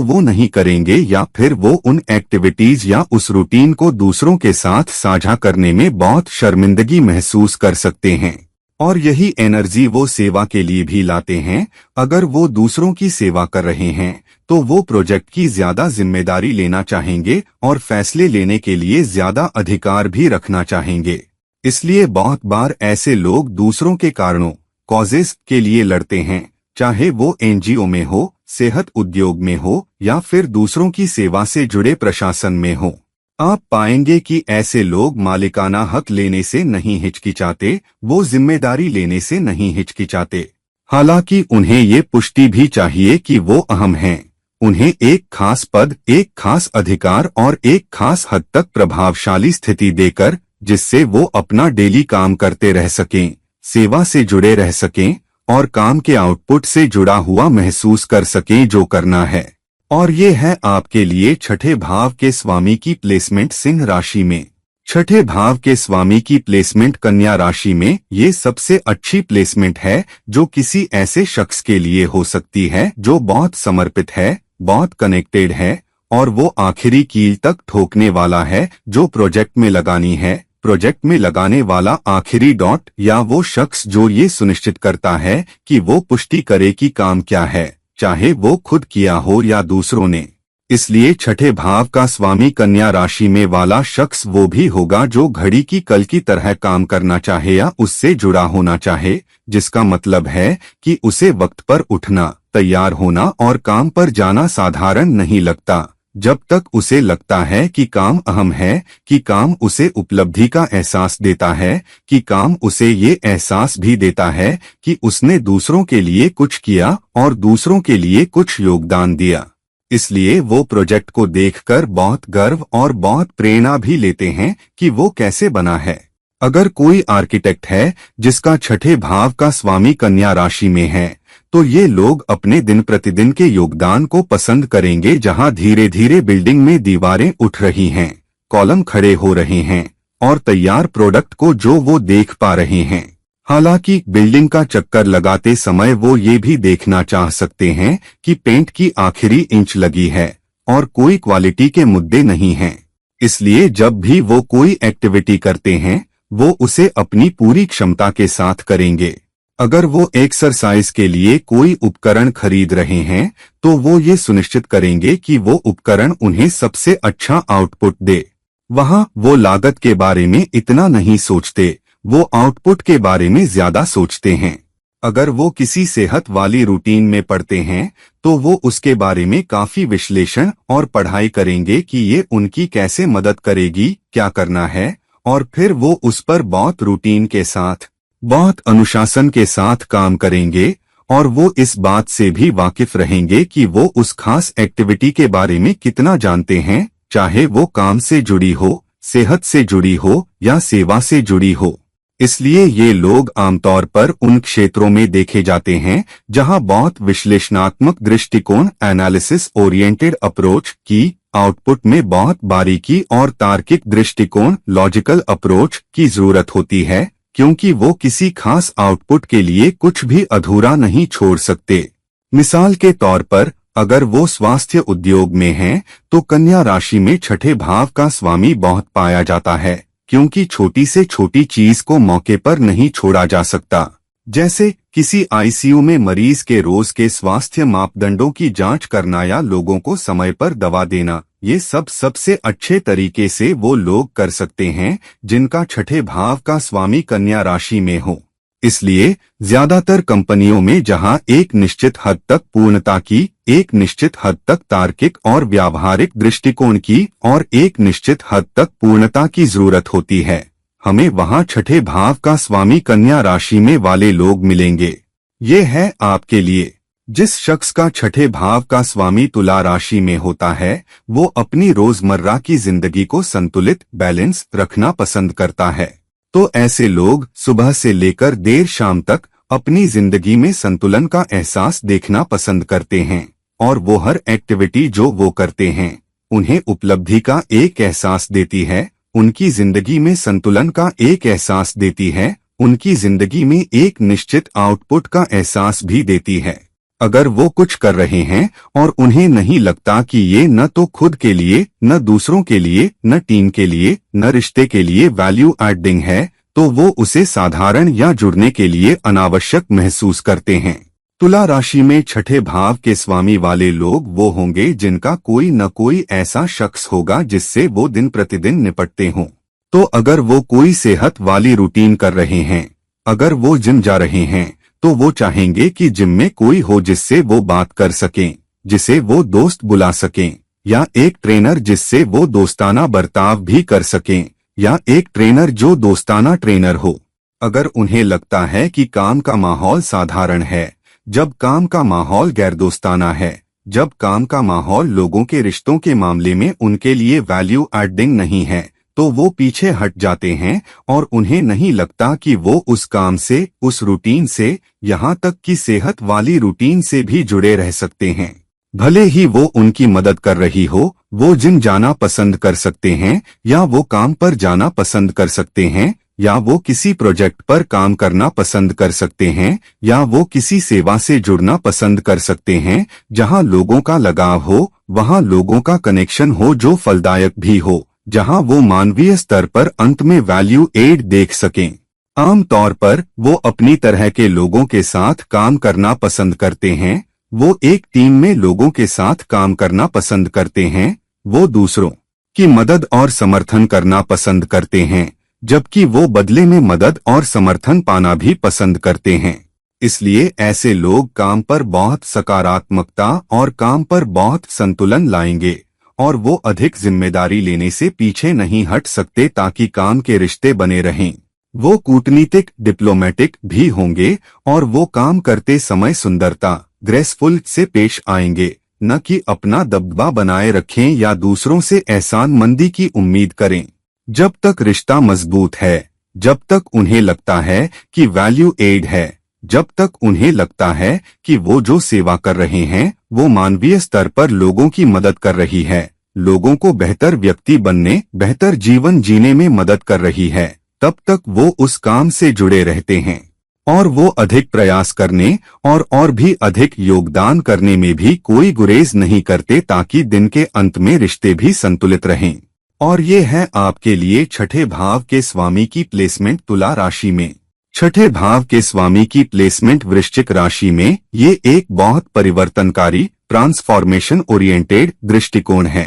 वो नहीं करेंगे या फिर वो उन एक्टिविटीज या उस रूटीन को दूसरों के साथ साझा करने में बहुत शर्मिंदगी महसूस कर सकते हैं। और यही एनर्जी वो सेवा के लिए भी लाते हैं। अगर वो दूसरों की सेवा कर रहे हैं तो वो प्रोजेक्ट की ज्यादा जिम्मेदारी लेना चाहेंगे और फैसले लेने के लिए ज्यादा अधिकार भी रखना चाहेंगे। इसलिए बहुत बार ऐसे लोग दूसरों के कारणों कॉजेस के लिए लड़ते हैं, चाहे वो एनजीओ में हो, सेहत उद्योग में हो या फिर दूसरों की सेवा से जुड़े प्रशासन में हो। आप पाएंगे कि ऐसे लोग मालिकाना हक लेने से नहीं हिचकिचाते, वो जिम्मेदारी लेने से नहीं हिचकिचाते। हालांकि उन्हें ये पुष्टि भी चाहिए कि वो अहम हैं। उन्हें एक खास पद, एक खास अधिकार और एक खास हद तक प्रभावशाली स्थिति देकर, जिससे वो अपना डेली काम करते रह सकें, सेवा से जुड़े रह सकें और काम के आउटपुट से जुड़ा हुआ महसूस कर सकें जो करना है। और ये है आपके लिए छठे भाव के स्वामी की प्लेसमेंट सिंह राशि में। छठे भाव के स्वामी की प्लेसमेंट कन्या राशि में ये सबसे अच्छी प्लेसमेंट है जो किसी ऐसे शख्स के लिए हो सकती है जो बहुत समर्पित है, बहुत कनेक्टेड है और वो आखिरी कील तक ठोकने वाला है जो प्रोजेक्ट में लगानी है। प्रोजेक्ट में लगाने वाला आखिरी डॉट या वो शख्स जो ये सुनिश्चित करता है कि वो पुष्टि करे कि काम क्या है, चाहे वो खुद किया हो या दूसरों ने। इसलिए छठे भाव का स्वामी कन्या राशि में वाला शख्स वो भी होगा जो घड़ी की कल की तरह काम करना चाहे या उससे जुड़ा होना चाहे, जिसका मतलब है कि उसे वक्त पर उठना, तैयार होना और काम पर जाना साधारण नहीं लगता, जब तक उसे लगता है कि काम अहम है, कि काम उसे उपलब्धि का एहसास देता है, कि काम उसे ये एहसास भी देता है कि उसने दूसरों के लिए कुछ किया और दूसरों के लिए कुछ योगदान दिया। इसलिए वो प्रोजेक्ट को देखकर बहुत गर्व और बहुत प्रेरणा भी लेते हैं कि वो कैसे बना है। अगर कोई आर्किटेक्ट है जिसका छठे भाव का स्वामी कन्या राशि में है तो ये लोग अपने दिन प्रतिदिन के योगदान को पसंद करेंगे, जहां धीरे धीरे बिल्डिंग में दीवारें उठ रही हैं, कॉलम खड़े हो रहे हैं और तैयार प्रोडक्ट को जो वो देख पा रहे हैं। हालांकि बिल्डिंग का चक्कर लगाते समय वो ये भी देखना चाह सकते हैं कि पेंट की आखिरी इंच लगी है और कोई क्वालिटी के मुद्दे नहीं हैं। इसलिए जब भी वो कोई एक्टिविटी करते हैं वो उसे अपनी पूरी क्षमता के साथ करेंगे। अगर वो एक्सरसाइज के लिए कोई उपकरण खरीद रहे हैं तो वो ये सुनिश्चित करेंगे कि वो उपकरण उन्हें सबसे अच्छा आउटपुट दे। वहां वो लागत के बारे में इतना नहीं सोचते, वो आउटपुट के बारे में ज्यादा सोचते हैं। अगर वो किसी सेहत वाली रूटीन में पढ़ते हैं तो वो उसके बारे में काफी विश्लेषण और पढ़ाई करेंगे कि ये उनकी कैसे मदद करेगी, क्या करना है, और फिर वो उस पर बहुत रूटीन के साथ, बहुत अनुशासन के साथ काम करेंगे। और वो इस बात से भी वाकिफ रहेंगे कि वो उस खास एक्टिविटी के बारे में कितना जानते हैं, चाहे वो काम से जुड़ी हो, सेहत से जुड़ी हो या सेवा से जुड़ी हो। इसलिए ये लोग आमतौर पर उन क्षेत्रों में देखे जाते हैं जहां बहुत विश्लेषणात्मक दृष्टिकोण, एनालिसिस ओरिएंटेड अप्रोच की, आउटपुट में बहुत बारीकी और तार्किक दृष्टिकोण, लॉजिकल अप्रोच की जरूरत होती है, क्योंकि वो किसी खास आउटपुट के लिए कुछ भी अधूरा नहीं छोड़ सकते। मिसाल के तौर पर अगर वो स्वास्थ्य उद्योग में हैं तो कन्या राशि में छठे भाव का स्वामी बहुत पाया जाता है, क्योंकि छोटी से छोटी चीज को मौके पर नहीं छोड़ा जा सकता। जैसे किसी आईसीयू में मरीज के रोज के स्वास्थ्य मापदंडों की जांच करना या लोगों को समय पर दवा देना, ये सब सबसे अच्छे तरीके से वो लोग कर सकते हैं जिनका छठे भाव का स्वामी कन्या राशि में हो। इसलिए ज्यादातर कंपनियों में जहां एक निश्चित हद तक पूर्णता की, एक निश्चित हद तक तार्किक और व्यावहारिक दृष्टिकोण की और एक निश्चित हद तक पूर्णता की जरूरत होती है, हमें वहां छठे भाव का स्वामी कन्या राशि में वाले लोग मिलेंगे। ये है आपके लिए। जिस शख्स का छठे भाव का स्वामी तुला राशि में होता है वो अपनी रोजमर्रा की जिंदगी को संतुलित, बैलेंस रखना पसंद करता है। तो ऐसे लोग सुबह से लेकर देर शाम तक अपनी जिंदगी में संतुलन का एहसास देखना पसंद करते हैं और वो हर एक्टिविटी जो वो करते हैं उन्हें उपलब्धि का एक एहसास देती है, उनकी जिंदगी में संतुलन का एक एहसास देती है, उनकी जिंदगी में एक निश्चित आउटपुट का एहसास भी देती है। अगर वो कुछ कर रहे हैं और उन्हें नहीं लगता कि ये न तो खुद के लिए, न दूसरों के लिए, न टीम के लिए, न रिश्ते के लिए वैल्यू एडिंग है, तो वो उसे साधारण या जुड़ने के लिए अनावश्यक महसूस करते हैं। तुला राशि में छठे भाव के स्वामी वाले लोग वो होंगे जिनका कोई न कोई ऐसा शख्स होगा जिससे वो दिन प्रतिदिन निपटते हों। तो अगर वो कोई सेहत वाली रूटीन कर रहे हैं, अगर वो जिम जा रहे हैं, तो वो चाहेंगे कि जिम में कोई हो जिससे वो बात कर सकें, जिसे वो दोस्त बुला सकें, या एक ट्रेनर जिससे वो दोस्ताना बर्ताव भी कर सकें, या एक ट्रेनर जो दोस्ताना ट्रेनर हो। अगर उन्हें लगता है कि काम का माहौल साधारण है, जब काम का माहौल गैर दोस्ताना है, जब काम का माहौल लोगों के रिश्तों के मामले में उनके लिए वैल्यू एडिंग नहीं है, तो वो पीछे हट जाते हैं और उन्हें नहीं लगता कि वो उस काम से, उस रूटीन से, यहाँ तक कि सेहत वाली रूटीन से भी जुड़े रह सकते हैं। भले ही वो उनकी मदद कर रही हो, वो जिम जाना पसंद कर सकते हैं, या वो काम पर जाना पसंद कर सकते हैं, या वो किसी प्रोजेक्ट पर काम करना पसंद कर सकते हैं, या वो किसी सेवा से जुड़ना पसंद कर सकते हैं, जहाँ लोगों का लगाव हो, वहाँ लोगों का कनेक्शन हो जो फलदायक भी हो, जहां वो मानवीय स्तर पर अंत में वैल्यू एड देख सकें। आम तौर पर वो अपनी तरह के लोगों के साथ काम करना पसंद करते हैं, वो एक टीम में लोगों के साथ काम करना पसंद करते हैं, वो दूसरों की मदद और समर्थन करना पसंद करते हैं, जबकि वो बदले में मदद और समर्थन पाना भी पसंद करते हैं। इसलिए ऐसे लोग काम पर बहुत सकारात्मकता और काम पर बहुत संतुलन लाएंगे, और वो अधिक जिम्मेदारी लेने से पीछे नहीं हट सकते ताकि काम के रिश्ते बने रहें। वो कूटनीतिक, डिप्लोमेटिक भी होंगे, और वो काम करते समय सुंदरता, ग्रेसफुल से पेश आएंगे, न कि अपना दबदबा बनाए रखें या दूसरों से एहसानमंदी की उम्मीद करें। जब तक रिश्ता मजबूत है, जब तक उन्हें लगता है कि वैल्यू एड है, जब तक उन्हें लगता है कि वो जो सेवा कर रहे हैं वो मानवीय स्तर पर लोगों की मदद कर रही है, लोगों को बेहतर व्यक्ति बनने, बेहतर जीवन जीने में मदद कर रही है, तब तक वो उस काम से जुड़े रहते हैं, और वो अधिक प्रयास करने और भी अधिक योगदान करने में भी कोई गुरेज नहीं करते ताकि दिन के अंत में रिश्ते भी संतुलित रहें। और ये है आपके लिए छठे भाव के स्वामी की प्लेसमेंट तुला राशि में। छठे भाव के स्वामी की प्लेसमेंट वृश्चिक राशि में ये एक बहुत परिवर्तनकारी, ट्रांसफॉर्मेशन ओरिएंटेड दृष्टिकोण है।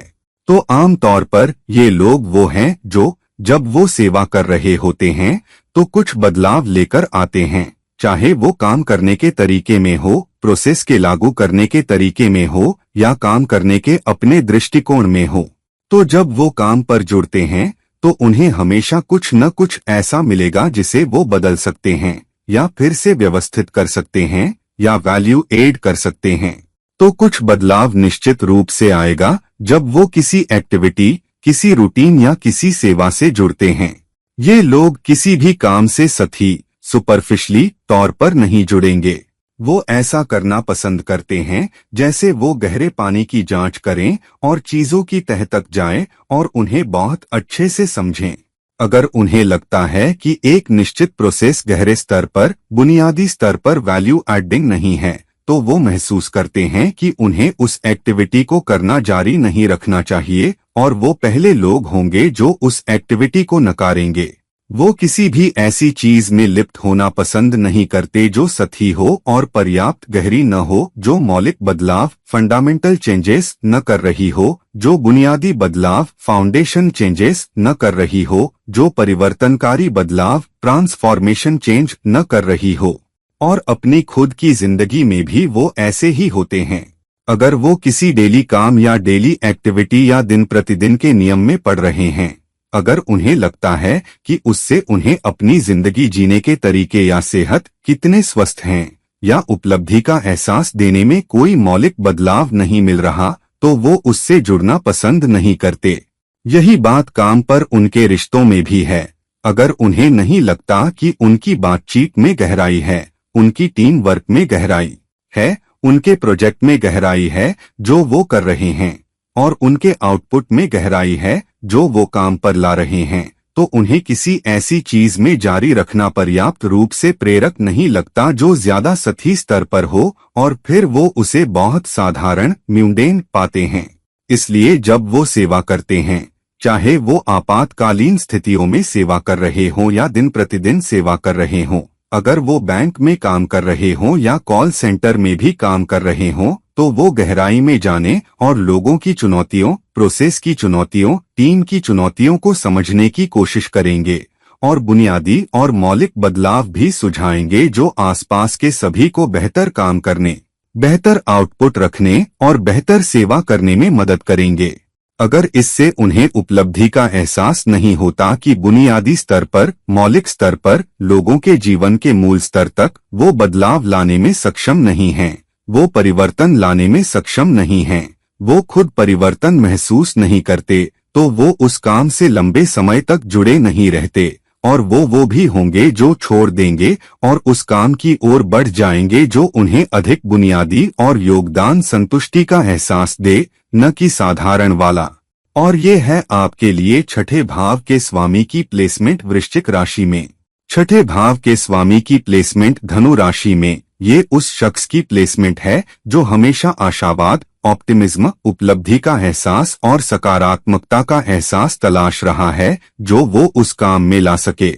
तो आम तौर पर ये लोग वो हैं जो जब वो सेवा कर रहे होते हैं तो कुछ बदलाव लेकर आते हैं, चाहे वो काम करने के तरीके में हो, प्रोसेस के लागू करने के तरीके में हो, या काम करने के अपने दृष्टिकोण में हो। तो जब वो काम पर जुड़ते हैं तो उन्हें हमेशा कुछ न कुछ ऐसा मिलेगा जिसे वो बदल सकते हैं, या फिर से व्यवस्थित कर सकते हैं, या वैल्यू एड कर सकते हैं। तो कुछ बदलाव निश्चित रूप से आएगा जब वो किसी एक्टिविटी, किसी रूटीन या किसी सेवा से जुड़ते हैं। ये लोग किसी भी काम से सतही, सुपरफिशली तौर पर नहीं जुड़ेंगे। वो ऐसा करना पसंद करते हैं जैसे वो गहरे पानी की जांच करें और चीजों की तह तक जाएं और उन्हें बहुत अच्छे से समझें। अगर उन्हें लगता है कि एक निश्चित प्रोसेस गहरे स्तर पर, बुनियादी स्तर पर वैल्यू एडिंग नहीं है, तो वो महसूस करते हैं कि उन्हें उस एक्टिविटी को करना जारी नहीं रखना चाहिए, और वो पहले लोग होंगे जो उस एक्टिविटी को नकारेंगे। वो किसी भी ऐसी चीज में लिप्त होना पसंद नहीं करते जो सतही हो और पर्याप्त गहरी न हो, जो मौलिक बदलाव, फंडामेंटल चेंजेस न कर रही हो, जो बुनियादी बदलाव, फाउंडेशन चेंजेस न कर रही हो, जो परिवर्तनकारी बदलाव, ट्रांसफॉर्मेशन चेंज न कर रही हो। और अपनी खुद की जिंदगी में भी वो ऐसे ही होते हैं। अगर वो किसी डेली काम या डेली एक्टिविटी या दिन प्रतिदिन के नियम में पड़ रहे हैं, अगर उन्हें लगता है कि उससे उन्हें अपनी जिंदगी जीने के तरीके या सेहत कितने स्वस्थ हैं, या उपलब्धि का एहसास देने में कोई मौलिक बदलाव नहीं मिल रहा, तो वो उससे जुड़ना पसंद नहीं करते। यही बात काम पर उनके रिश्तों में भी है। अगर उन्हें नहीं लगता कि उनकी बातचीत में गहराई है, उनकी टीम वर्क में गहराई है, उनके प्रोजेक्ट में गहराई है जो वो कर रहे हैं, और उनके आउटपुट में गहराई है जो वो काम पर ला रहे हैं, तो उन्हें किसी ऐसी चीज में जारी रखना पर्याप्त रूप से प्रेरक नहीं लगता जो ज्यादा सतही स्तर पर हो, और फिर वो उसे बहुत साधारण म्यूंडेन पाते हैं। इसलिए जब वो सेवा करते हैं, चाहे वो आपातकालीन स्थितियों में सेवा कर रहे हों या दिन प्रतिदिन सेवा कर रहे हों, अगर वो बैंक में काम कर रहे हों या कॉल सेंटर में भी काम कर रहे हों, तो वो गहराई में जाने और लोगों की चुनौतियों, प्रोसेस की चुनौतियों, टीम की चुनौतियों को समझने की कोशिश करेंगे और बुनियादी और मौलिक बदलाव भी सुझाएंगे जो आसपास के सभी को बेहतर काम करने, बेहतर आउटपुट रखने और बेहतर सेवा करने में मदद करेंगे। अगर इससे उन्हें उपलब्धि का एहसास नहीं होता कि बुनियादी स्तर पर, मौलिक स्तर पर, लोगों के जीवन के मूल स्तर तक वो बदलाव लाने में सक्षम नहीं हैं, वो परिवर्तन लाने में सक्षम नहीं हैं, वो खुद परिवर्तन महसूस नहीं करते, तो वो उस काम से लंबे समय तक जुड़े नहीं रहते, और वो भी होंगे जो छोड़ देंगे और उस काम की ओर बढ़ जाएंगे जो उन्हें अधिक बुनियादी और योगदान संतुष्टि का एहसास दे, न कि साधारण वाला। और ये है आपके लिए छठे भाव के स्वामी की प्लेसमेंट वृश्चिक राशि में। छठे भाव के स्वामी की प्लेसमेंट धनु राशि में, ये उस शख्स की प्लेसमेंट है जो हमेशा आशावाद, ऑप्टिमिज्म, उपलब्धि का एहसास और सकारात्मकता का एहसास तलाश रहा है जो वो उस काम में ला सके।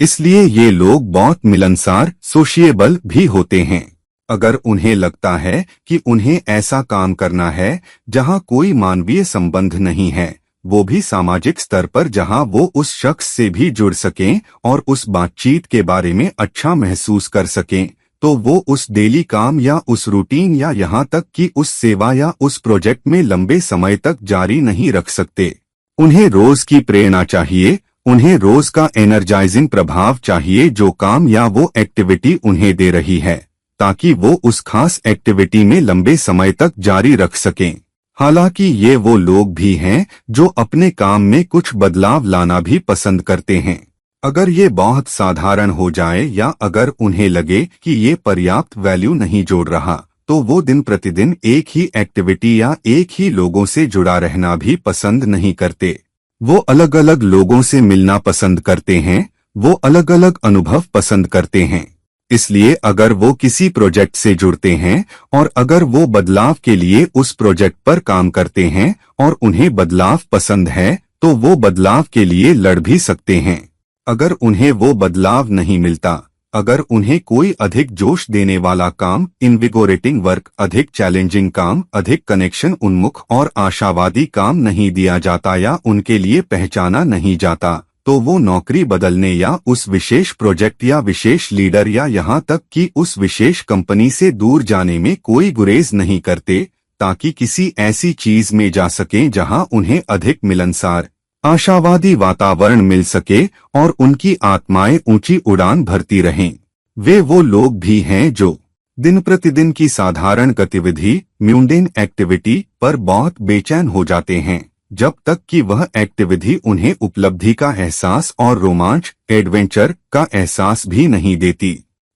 इसलिए ये लोग बहुत मिलनसार, सोशिएबल भी होते हैं। अगर उन्हें लगता है कि उन्हें ऐसा काम करना है जहां कोई मानवीय संबंध नहीं है, वो भी सामाजिक स्तर पर जहां वो उस शख्स से भी जुड़ सकें और उस बातचीत के बारे में अच्छा महसूस कर सकें, तो वो उस डेली काम या उस रूटीन या यहाँ तक कि उस सेवा या उस प्रोजेक्ट में लंबे समय तक जारी नहीं रख सकते। उन्हें रोज की प्रेरणा चाहिए, उन्हें रोज का एनर्जाइजिंग प्रभाव चाहिए जो काम या वो एक्टिविटी उन्हें दे रही है, ताकि वो उस खास एक्टिविटी में लंबे समय तक जारी रख सकें। हालांकि ये वो लोग भी हैं जो अपने काम में कुछ बदलाव लाना भी पसंद करते हैं। अगर ये बहुत साधारण हो जाए या अगर उन्हें लगे कि ये पर्याप्त वैल्यू नहीं जोड़ रहा, तो वो दिन प्रतिदिन एक ही एक्टिविटी या एक ही लोगों से जुड़ा रहना भी पसंद नहीं करते। वो अलग अलग लोगों से मिलना पसंद करते हैं, वो अलग अलग अनुभव पसंद करते हैं। इसलिए अगर वो किसी प्रोजेक्ट से जुड़ते हैं और अगर वो बदलाव के लिए उस प्रोजेक्ट पर काम करते हैं और उन्हें बदलाव पसंद है, तो वो बदलाव के लिए लड़ भी सकते हैं। अगर उन्हें वो बदलाव नहीं मिलता, अगर उन्हें कोई अधिक जोश देने वाला काम, इनविगोरेटिंग वर्क, अधिक चैलेंजिंग काम, अधिक कनेक्शन उन्मुख और आशावादी काम नहीं दिया जाता या उनके लिए पहचाना नहीं जाता, तो वो नौकरी बदलने या उस विशेष प्रोजेक्ट या विशेष लीडर या यहाँ तक कि उस विशेष कंपनी से दूर जाने में कोई गुरेज नहीं करते, ताकि किसी ऐसी चीज में जा सकें जहाँ उन्हें अधिक मिलनसार, आशावादी वातावरण मिल सके और उनकी आत्माएं ऊंची उड़ान भरती रहें। वे वो लोग भी हैं जो दिन प्रतिदिन की साधारण गतिविधि, म्यूंडेन एक्टिविटी पर बहुत बेचैन हो जाते हैं, जब तक कि वह एक्टिविटी उन्हें उपलब्धि का एहसास और रोमांच, एडवेंचर का एहसास भी नहीं देती।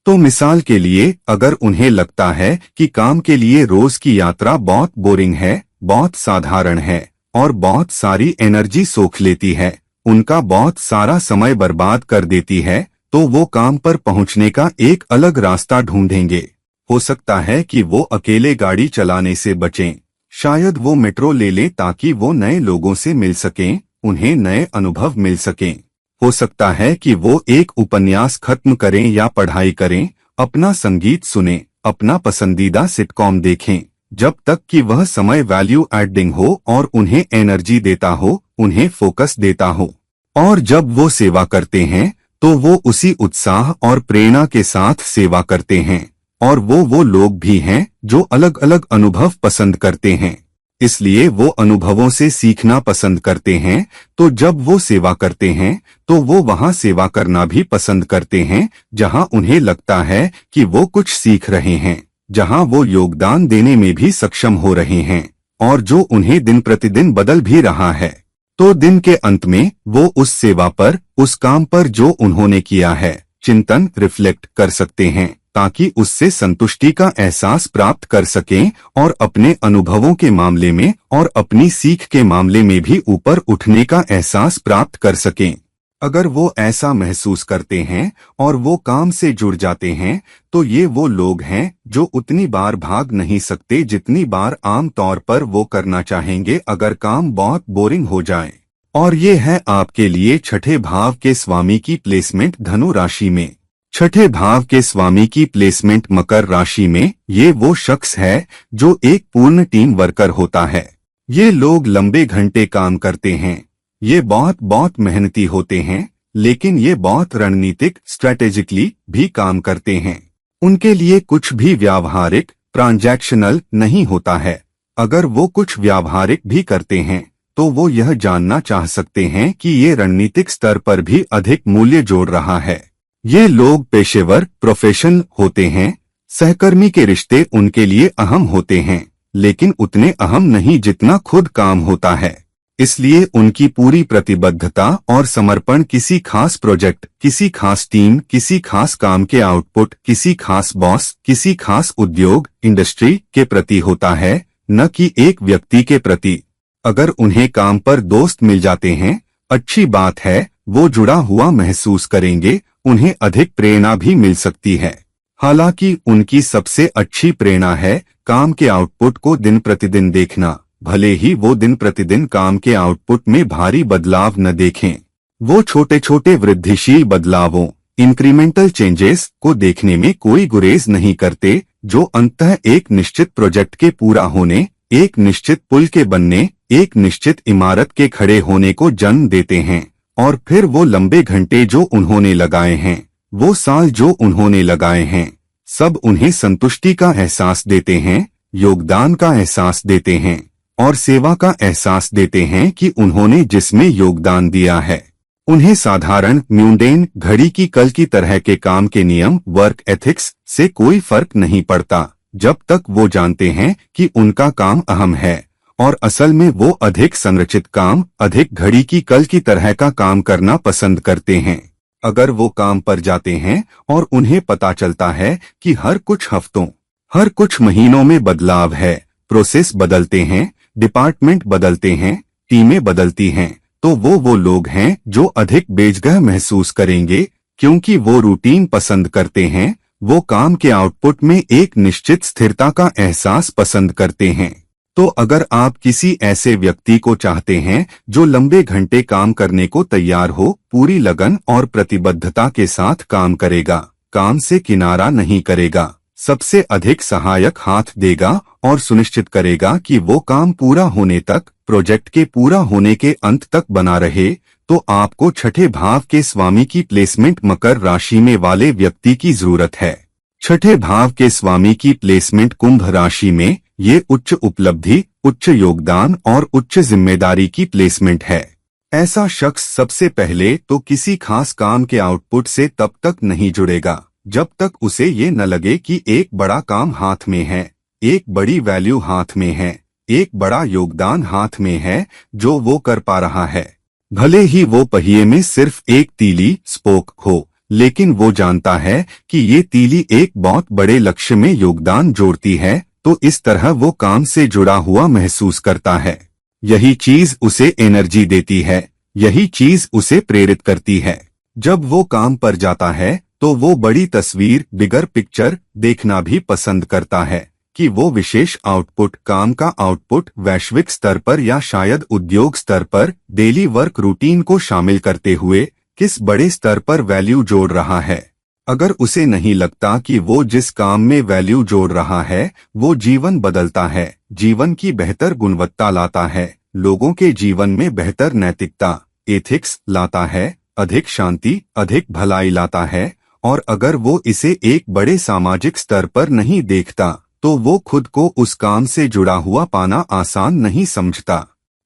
तो मिसाल के लिए, अगर उन्हें लगता है कि काम के लिए रोज की यात्रा बहुत बोरिंग है, बहुत साधारण है और बहुत सारी एनर्जी सोख लेती है, उनका बहुत सारा समय बर्बाद कर देती है, तो वो काम पर पहुंचने का एक अलग रास्ता ढूंढेंगे। हो सकता है कि वो अकेले गाड़ी चलाने से बचें, शायद वो मेट्रो ले लें ताकि वो नए लोगों से मिल सकें, उन्हें नए अनुभव मिल सकें। हो सकता है कि वो एक उपन्यास खत्म करें या पढ़ाई करें, अपना संगीत सुनें, अपना पसंदीदा सिटकॉम देखें, जब तक कि वह समय वैल्यू एडिंग हो और उन्हें एनर्जी देता हो, उन्हें फोकस देता हो। और जब वो सेवा करते हैं तो वो उसी उत्साह और प्रेरणा के साथ सेवा करते हैं। और वो लोग भी हैं जो अलग अलग अनुभव पसंद करते हैं, इसलिए वो अनुभवों से सीखना पसंद करते हैं। तो जब वो सेवा करते हैं तो वो वहाँ सेवा करना भी पसंद करते हैं जहाँ उन्हें लगता है कि वो कुछ सीख रहे हैं, जहाँ वो योगदान देने में भी सक्षम हो रहे हैं और जो उन्हें दिन प्रतिदिन बदल भी रहा है। तो दिन के अंत में वो उस सेवा पर, उस काम पर जो उन्होंने किया है, चिंतन, रिफ्लेक्ट कर सकते हैं, ताकि उससे संतुष्टि का एहसास प्राप्त कर सकें और अपने अनुभवों के मामले में और अपनी सीख के मामले में भी ऊपर उठने का एहसास प्राप्त कर सकें। अगर वो ऐसा महसूस करते हैं और वो काम से जुड़ जाते हैं, तो ये वो लोग हैं जो उतनी बार भाग नहीं सकते जितनी बार आम तौर पर वो करना चाहेंगे अगर काम बहुत बोरिंग हो जाए। और ये है आपके लिए छठे भाव के स्वामी की प्लेसमेंट धनु राशि में। छठे भाव के स्वामी की प्लेसमेंट मकर राशि में, ये वो शख्स है जो एक पूर्ण टीम वर्कर होता है। ये लोग लंबे घंटे काम करते हैं, ये बहुत बहुत मेहनती होते हैं, लेकिन ये बहुत रणनीतिक स्ट्रेटेजिकली भी काम करते हैं। उनके लिए कुछ भी व्यावहारिक ट्रांजैक्शनल नहीं होता है। अगर वो कुछ व्यावहारिक भी करते हैं तो वो यह जानना चाह सकते हैं कि ये रणनीतिक स्तर पर भी अधिक मूल्य जोड़ रहा है। ये लोग पेशेवर प्रोफेशनल होते हैं। सहकर्मी के रिश्ते उनके लिए अहम होते हैं, लेकिन उतने अहम नहीं जितना खुद काम होता है। इसलिए उनकी पूरी प्रतिबद्धता और समर्पण किसी खास प्रोजेक्ट, किसी खास टीम, किसी खास काम के आउटपुट, किसी खास बॉस, किसी खास उद्योग इंडस्ट्री के प्रति होता है, न कि एक व्यक्ति के प्रति। अगर उन्हें काम पर दोस्त मिल जाते हैं, अच्छी बात है, वो जुड़ा हुआ महसूस करेंगे, उन्हें अधिक प्रेरणा भी मिल सकती है। हालांकि उनकी सबसे अच्छी प्रेरणा है काम के आउटपुट को दिन प्रतिदिन देखना, भले ही वो दिन प्रतिदिन काम के आउटपुट में भारी बदलाव न देखें। वो छोटे छोटे वृद्धिशील बदलावों, इंक्रीमेंटल चेंजेस को देखने में कोई गुरेज नहीं करते, जो अंततः एक निश्चित प्रोजेक्ट के पूरा होने, एक निश्चित पुल के बनने, एक निश्चित इमारत के खड़े होने को जन्म देते हैं। और फिर वो लंबे घंटे जो उन्होंने लगाए हैं, वो साल जो उन्होंने लगाए हैं, सब उन्हें संतुष्टि का एहसास देते हैं, योगदान का एहसास देते हैं और सेवा का एहसास देते हैं कि उन्होंने जिसमें योगदान दिया है। उन्हें साधारण म्यूंडेन घड़ी की कल की तरह के काम के नियम, वर्क एथिक्स से कोई फर्क नहीं पड़ता, जब तक वो जानते हैं कि उनका काम अहम है और असल में वो अधिक संरचित काम, अधिक घड़ी की कल की तरह का काम करना पसंद करते हैं। अगर वो काम पर जाते हैं और उन्हें पता चलता है कि हर कुछ हफ्तों, हर कुछ महीनों में बदलाव है, प्रोसेस बदलते हैं, डिपार्टमेंट बदलते हैं, टीमें बदलती हैं, तो वो लोग हैं जो अधिक बेजगह महसूस करेंगे, क्योंकि वो रूटीन पसंद करते हैं। वो काम के आउटपुट में एक निश्चित स्थिरता का एहसास पसंद करते हैं। तो अगर आप किसी ऐसे व्यक्ति को चाहते हैं जो लंबे घंटे काम करने को तैयार हो, पूरी लगन और प्रतिबद्धता के साथ काम करेगा, काम से किनारा नहीं करेगा, सबसे अधिक सहायक हाथ देगा और सुनिश्चित करेगा कि वो काम पूरा होने तक, प्रोजेक्ट के पूरा होने के अंत तक बना रहे, तो आपको छठे भाव के स्वामी की प्लेसमेंट मकर राशि में वाले व्यक्ति की जरूरत है। छठे भाव के स्वामी की प्लेसमेंट कुंभ राशि में, ये उच्च उपलब्धि, उच्च योगदान और उच्च जिम्मेदारी की प्लेसमेंट है। ऐसा शख्स सबसे पहले तो किसी खास काम के आउटपुट से तब तक नहीं जुड़ेगा जब तक उसे ये न लगे कि एक बड़ा काम हाथ में है, एक बड़ी वैल्यू हाथ में है, एक बड़ा योगदान हाथ में है जो वो कर पा रहा है। भले ही वो पहिए में सिर्फ एक तीली स्पोक हो, लेकिन वो जानता है कि ये तीली एक बहुत बड़े लक्ष्य में योगदान जोड़ती है, तो इस तरह वो काम से जुड़ा हुआ महसूस करता है। यही चीज उसे एनर्जी देती है, यही चीज उसे प्रेरित करती है। जब वो काम पर जाता है तो वो बड़ी तस्वीर, बिगर पिक्चर देखना भी पसंद करता है कि वो विशेष आउटपुट, काम का आउटपुट वैश्विक स्तर पर या शायद उद्योग स्तर पर डेली वर्क रूटीन को शामिल करते हुए किस बड़े स्तर पर वैल्यू जोड़ रहा है। अगर उसे नहीं लगता कि वो जिस काम में वैल्यू जोड़ रहा है वो जीवन बदलता है, जीवन की बेहतर गुणवत्ता लाता है, लोगों के जीवन में बेहतर नैतिकता, एथिक्स लाता है, अधिक शांति, अधिक भलाई लाता है, और अगर वो इसे एक बड़े सामाजिक स्तर पर नहीं देखता तो वो खुद को उस काम से जुड़ा हुआ पाना आसान नहीं समझता।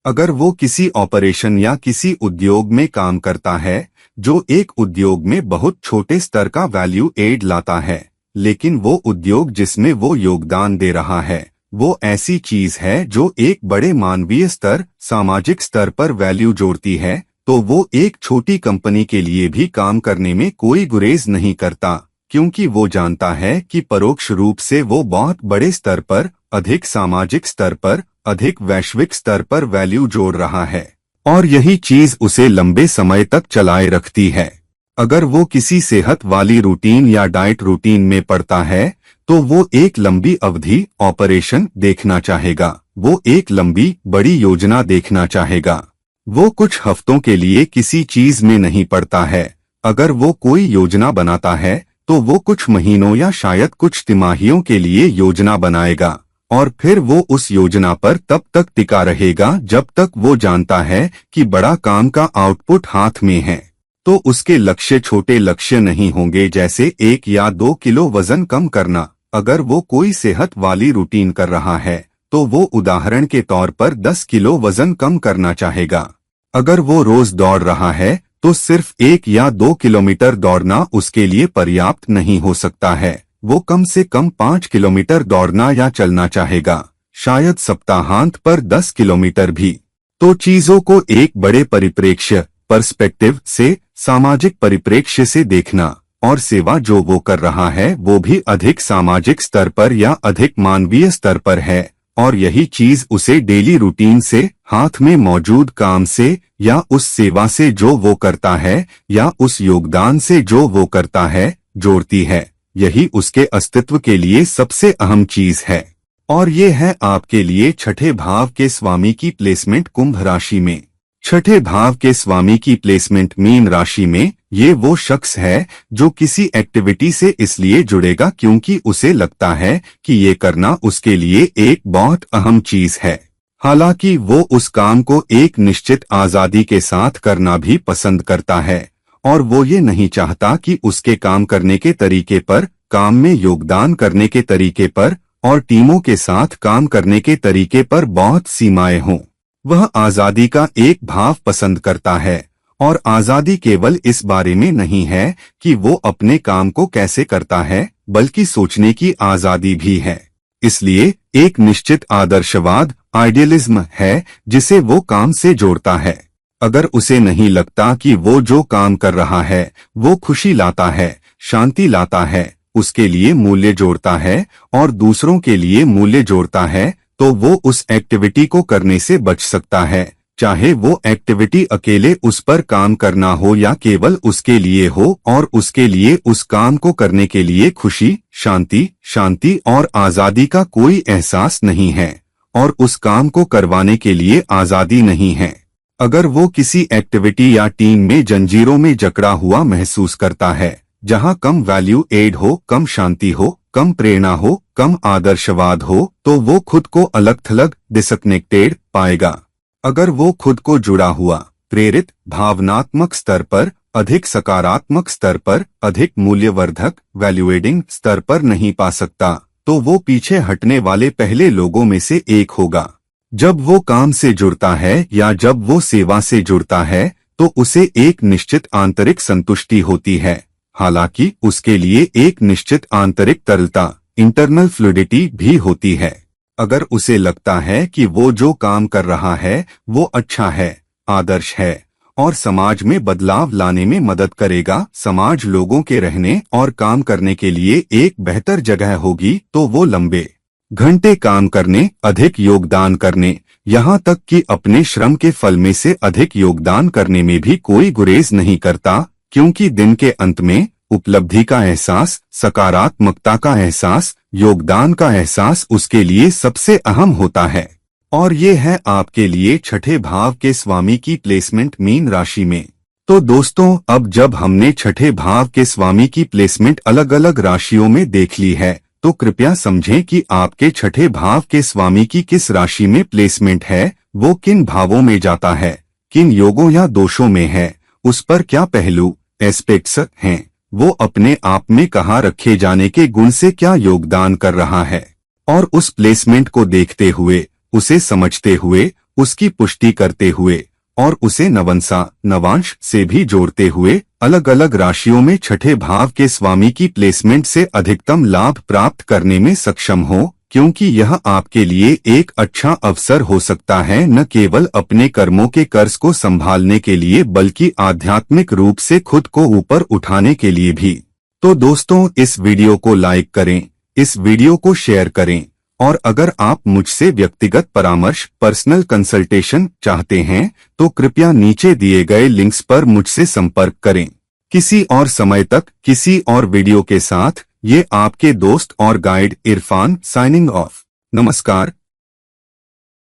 अगर वो किसी ऑपरेशन या किसी उद्योग में काम करता है जो एक उद्योग में बहुत छोटे स्तर का वैल्यू एड लाता है, लेकिन वो उद्योग जिसमें वो योगदान दे रहा है वो ऐसी चीज है जो एक बड़े मानवीय स्तर, सामाजिक स्तर पर वैल्यू जोड़ती है, तो वो एक छोटी कंपनी के लिए भी काम करने में कोई गुरेज नहीं करता, क्योंकि वो जानता है कि परोक्ष रूप से वो बहुत बड़े स्तर पर, अधिक सामाजिक स्तर पर, अधिक वैश्विक स्तर पर वैल्यू जोड़ रहा है। और यही चीज उसे लंबे समय तक चलाए रखती है। अगर वो किसी सेहत वाली रूटीन या डाइट रूटीन में पड़ता है तो वो एक लंबी अवधि ऑपरेशन देखना चाहेगा, वो एक लंबी बड़ी योजना देखना चाहेगा। वो कुछ हफ्तों के लिए किसी चीज में नहीं पड़ता है। अगर वो कोई योजना बनाता है तो वो कुछ महीनों या शायद कुछ तिमाहियों के लिए योजना बनाएगा और फिर वो उस योजना पर तब तक टिका रहेगा जब तक वो जानता है कि बड़ा काम का आउटपुट हाथ में है। तो उसके लक्ष्य छोटे लक्ष्य नहीं होंगे, जैसे 1 या 2 किलो वजन कम करना। अगर वो कोई सेहत वाली रूटीन कर रहा है तो वो उदाहरण के तौर पर 10 किलो वजन कम करना चाहेगा। अगर वो रोज दौड़ रहा है तो सिर्फ 1 या 2 किलोमीटर दौड़ना उसके लिए पर्याप्त नहीं हो सकता है। वो कम से कम 5 किलोमीटर दौड़ना या चलना चाहेगा, शायद सप्ताहांत पर 10 किलोमीटर भी। तो चीजों को एक बड़े परिप्रेक्ष्य पर्सपेक्टिव से, सामाजिक परिप्रेक्ष्य से देखना, और सेवा जो वो कर रहा है वो भी अधिक सामाजिक स्तर पर या अधिक मानवीय स्तर पर है, और यही चीज उसे डेली रूटीन से, हाथ में मौजूद काम से, या उस सेवा से जो वो करता है, या उस योगदान से जो वो करता है, जोड़ती है। यही उसके अस्तित्व के लिए सबसे अहम चीज है। और ये है आपके लिए छठे भाव के स्वामी की प्लेसमेंट कुंभ राशि में। छठे भाव के स्वामी की प्लेसमेंट मीन राशि में, ये वो शख्स है जो किसी एक्टिविटी से इसलिए जुड़ेगा क्योंकि उसे लगता है कि ये करना उसके लिए एक बहुत अहम चीज है। हालांकि वो उस काम को एक निश्चित आजादी के साथ करना भी पसंद करता है, और वो ये नहीं चाहता कि उसके काम करने के तरीके पर, काम में योगदान करने के तरीके पर और टीमों के साथ काम करने के तरीके पर बहुत सीमाएं हों। वह आजादी का एक भाव पसंद करता है, और आजादी केवल इस बारे में नहीं है कि वो अपने काम को कैसे करता है, बल्कि सोचने की आजादी भी है। इसलिए एक निश्चित आदर्शवाद, आइडियलिज्म है जिसे वो काम से जोड़ता है। अगर उसे नहीं लगता कि वो जो काम कर रहा है वो खुशी लाता है, शांति लाता है, उसके लिए मूल्य जोड़ता है और दूसरों के लिए मूल्य जोड़ता है, तो वो उस एक्टिविटी को करने से बच सकता है, चाहे वो एक्टिविटी अकेले उस पर काम करना हो या केवल उसके लिए हो, और उसके लिए उस काम को करने के लिए खुशी, शांति और आजादी का कोई एहसास नहीं है, और उस काम को करवाने के लिए आजादी नहीं है। अगर वो किसी एक्टिविटी या टीम में जंजीरों में जकड़ा हुआ महसूस करता है, जहां कम वैल्यू एड हो, कम शांति हो, कम प्रेरणा हो, कम आदर्शवाद हो, तो वो खुद को अलग थलग, डिसकनेक्टेड पाएगा। अगर वो खुद को जुड़ा हुआ, प्रेरित, भावनात्मक स्तर पर, अधिक सकारात्मक स्तर पर, अधिक मूल्यवर्धक, वैल्यूएडिंग स्तर पर नहीं पा सकता, तो वो पीछे हटने वाले पहले लोगों में से एक होगा। जब वो काम से जुड़ता है या जब वो सेवा से जुड़ता है तो उसे एक निश्चित आंतरिक संतुष्टि होती है, हालांकि उसके लिए एक निश्चित आंतरिक तरलता, इंटरनल फ्लूइडिटी भी होती है। अगर उसे लगता है कि वो जो काम कर रहा है वो अच्छा है, आदर्श है और समाज में बदलाव लाने में मदद करेगा, समाज लोगों के रहने और काम करने के लिए एक बेहतर जगह होगी, तो वो लंबे घंटे काम करने, अधिक योगदान करने, यहाँ तक कि अपने श्रम के फल में से अधिक योगदान करने में भी कोई गुरेज नहीं करता, क्योंकि दिन के अंत में उपलब्धि का एहसास, सकारात्मकता का एहसास, योगदान का एहसास उसके लिए सबसे अहम होता है। और ये है आपके लिए छठे भाव के स्वामी की प्लेसमेंट मीन राशि में। तो दोस्तों, अब जब हमने छठे भाव के स्वामी की प्लेसमेंट अलग अलग राशियों में देख ली है, तो कृपया समझें कि आपके छठे भाव के स्वामी की किस राशि में प्लेसमेंट है, वो किन भावों में जाता है, किन योगों या दोषों में है, उस पर क्या पहलू, एस्पेक्ट्स हैं, वो अपने आप में कहाँ रखे जाने के गुण से क्या योगदान कर रहा है। और उस प्लेसमेंट को देखते हुए, उसे समझते हुए, उसकी पुष्टि करते हुए और उसे नवांश से भी जोड़ते हुए अलग अलग राशियों में छठे भाव के स्वामी की प्लेसमेंट से अधिकतम लाभ प्राप्त करने में सक्षम हो, क्योंकि यह आपके लिए एक अच्छा अवसर हो सकता है, न केवल अपने कर्मों के कर्ज को संभालने के लिए बल्कि आध्यात्मिक रूप से खुद को ऊपर उठाने के लिए भी। तो दोस्तों, इस वीडियो को लाइक करें, इस वीडियो को शेयर करें और अगर आप मुझसे व्यक्तिगत परामर्श पर्सनल कंसल्टेशन चाहते हैं तो कृपया नीचे दिए गए लिंक्स पर मुझसे संपर्क करें। किसी और समय तक किसी और वीडियो के साथ ये आपके दोस्त और गाइड इरफान साइनिंग ऑफ। नमस्कार।